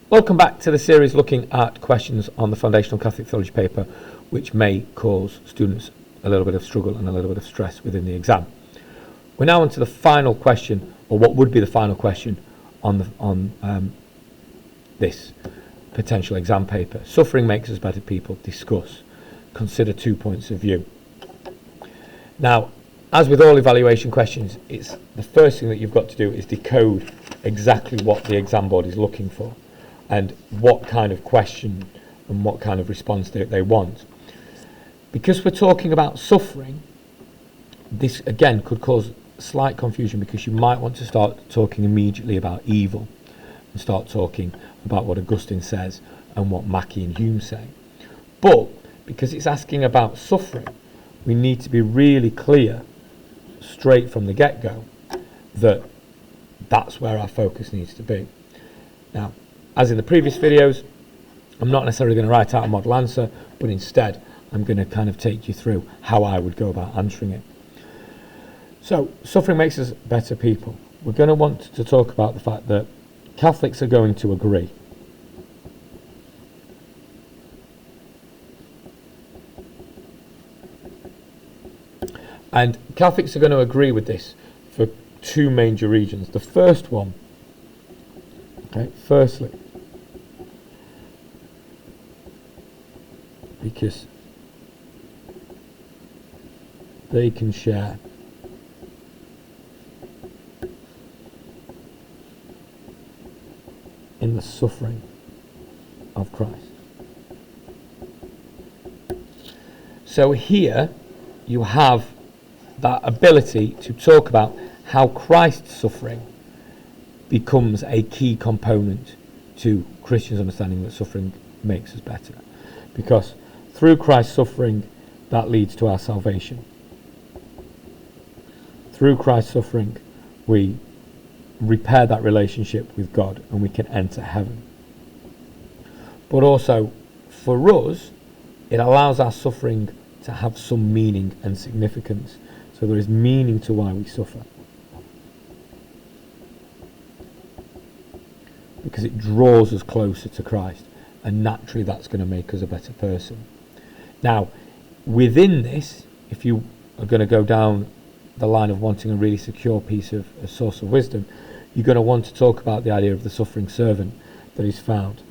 Welcome back to the series looking at questions on the Foundational Catholic Theology paper which may cause students a little bit of struggle and a little bit of stress within the exam. We're now on to the final question, or what would be the final question on this potential exam paper. Suffering makes us better people. Discuss. Consider 2 points of view. Now, as with all evaluation questions, it's the first thing that you've got to do is decode exactly what the exam board is looking for and what kind of question and what kind of response they want. Because we're talking about suffering, this again could cause slight confusion, because you might want to start talking immediately about evil and start talking about what Augustine says and what Mackey and Hume say. But because it's asking about suffering, we need to be really clear straight from the get-go that that's where our focus needs to be. Now, as in the previous videos, I'm not necessarily going to write out a model answer, but instead I'm going to kind of take you through how I would go about answering it. So, suffering makes us better people. We're going to want to talk about the fact that Catholics are going to agree. And Catholics are going to agree with this for two major reasons. The first one, firstly, because they can share in the suffering of Christ. So here you have that ability to talk about how Christ's suffering becomes a key component to Christians' understanding that suffering makes us better. Because through Christ's suffering, that leads to our salvation. Through Christ's suffering, we repair that relationship with God and we can enter heaven. But also, for us, it allows our suffering to have some meaning and significance. So there is meaning to why we suffer. Because it draws us closer to Christ, and naturally that's going to make us a better person. Now, within this, if you are going to go down the line of wanting a really secure piece of a source of wisdom, you're going to want to talk about the idea of the suffering servant that is found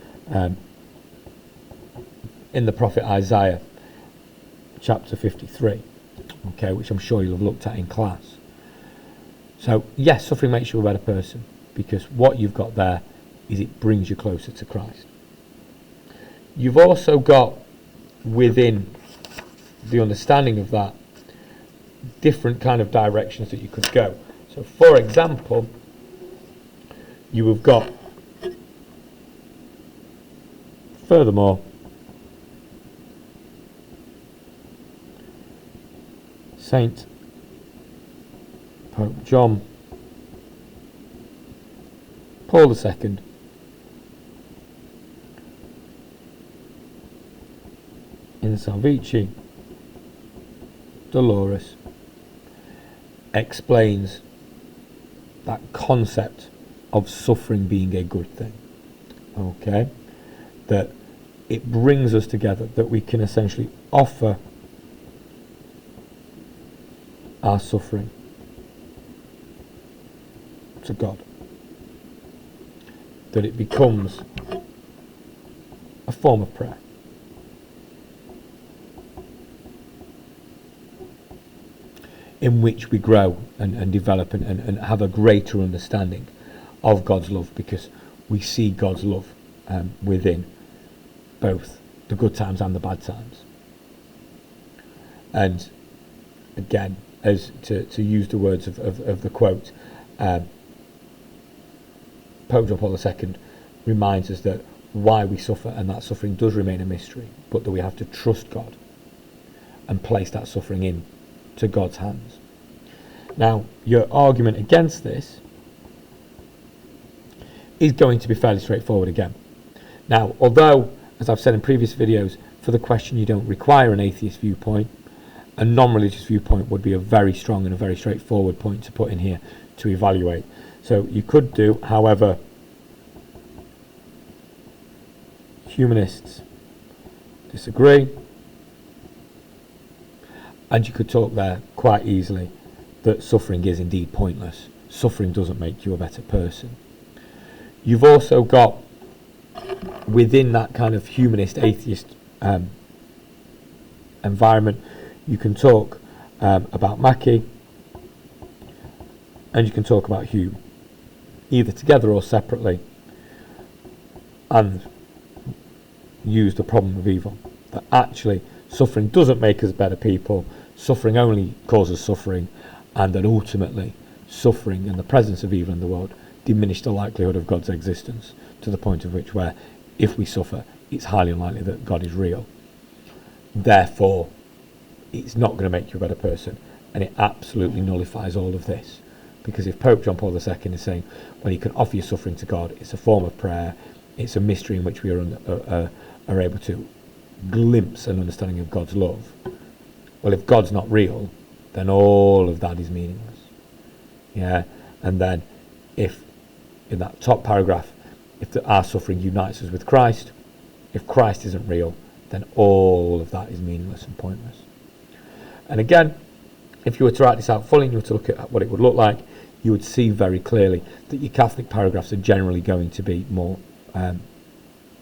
in the prophet Isaiah, chapter 53, which I'm sure you'll have looked at in class. So, yes, suffering makes you a better person, because what you've got there is it brings you closer to Christ. You've also got within the understanding of that different kind of directions that you could go. So, for example, you have got, furthermore, Saint Pope John Paul II in Salvici Dolores explains that concept of suffering being a good thing. That it brings us together, that we can essentially offer our suffering to God. That it becomes a form of prayer. In which we grow and develop and have a greater understanding of God's love, because we see God's love within both the good times and the bad times. And again, as to use the words of the quote, Pope John Paul II reminds us that why we suffer, and that suffering does remain a mystery, but that we have to trust God and place that suffering in to God's hands. Now, your argument against this is going to be fairly straightforward again. Now, although, as I've said in previous videos, for the question you don't require an atheist viewpoint, a non-religious viewpoint would be a very strong and a very straightforward point to put in here to evaluate. So you could do, however, humanists disagree. And you could talk there quite easily that suffering is indeed pointless. Suffering doesn't make you a better person. You've also got, within that kind of humanist, atheist environment, you can talk about Mackey, and you can talk about Hume, either together or separately, and use the problem of evil. That actually suffering doesn't make us better people, suffering only causes suffering, and that ultimately suffering and the presence of evil in the world diminish the likelihood of God's existence, to the point of which where if we suffer, it's highly unlikely that God is real. Therefore, it's not going to make you a better person, and it absolutely nullifies all of this. Because if Pope John Paul II is saying, well, you can offer your suffering to God, it's a form of prayer, it's a mystery in which we are able to glimpse an understanding of God's love. Well, if God's not real, then all of that is meaningless. Yeah, and then if in that top paragraph, if our suffering unites us with Christ, if Christ isn't real, then all of that is meaningless and pointless. And again, if you were to write this out fully and you were to look at what it would look like, you would see very clearly that your Catholic paragraphs are generally going to be more, are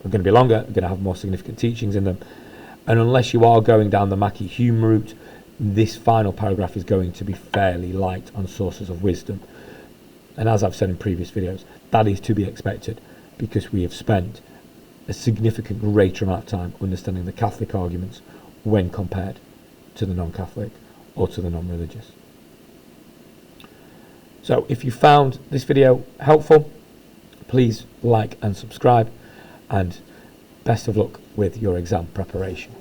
going to be longer, are going to have more significant teachings in them. And unless you are going down the Mackey-Hume route, this final paragraph is going to be fairly light on sources of wisdom. And as I've said in previous videos, that is to be expected, because we have spent a significant greater amount of time understanding the Catholic arguments when compared to the non-Catholic or to the non-religious. So if you found this video helpful, please like and subscribe, and best of luck with your exam preparation.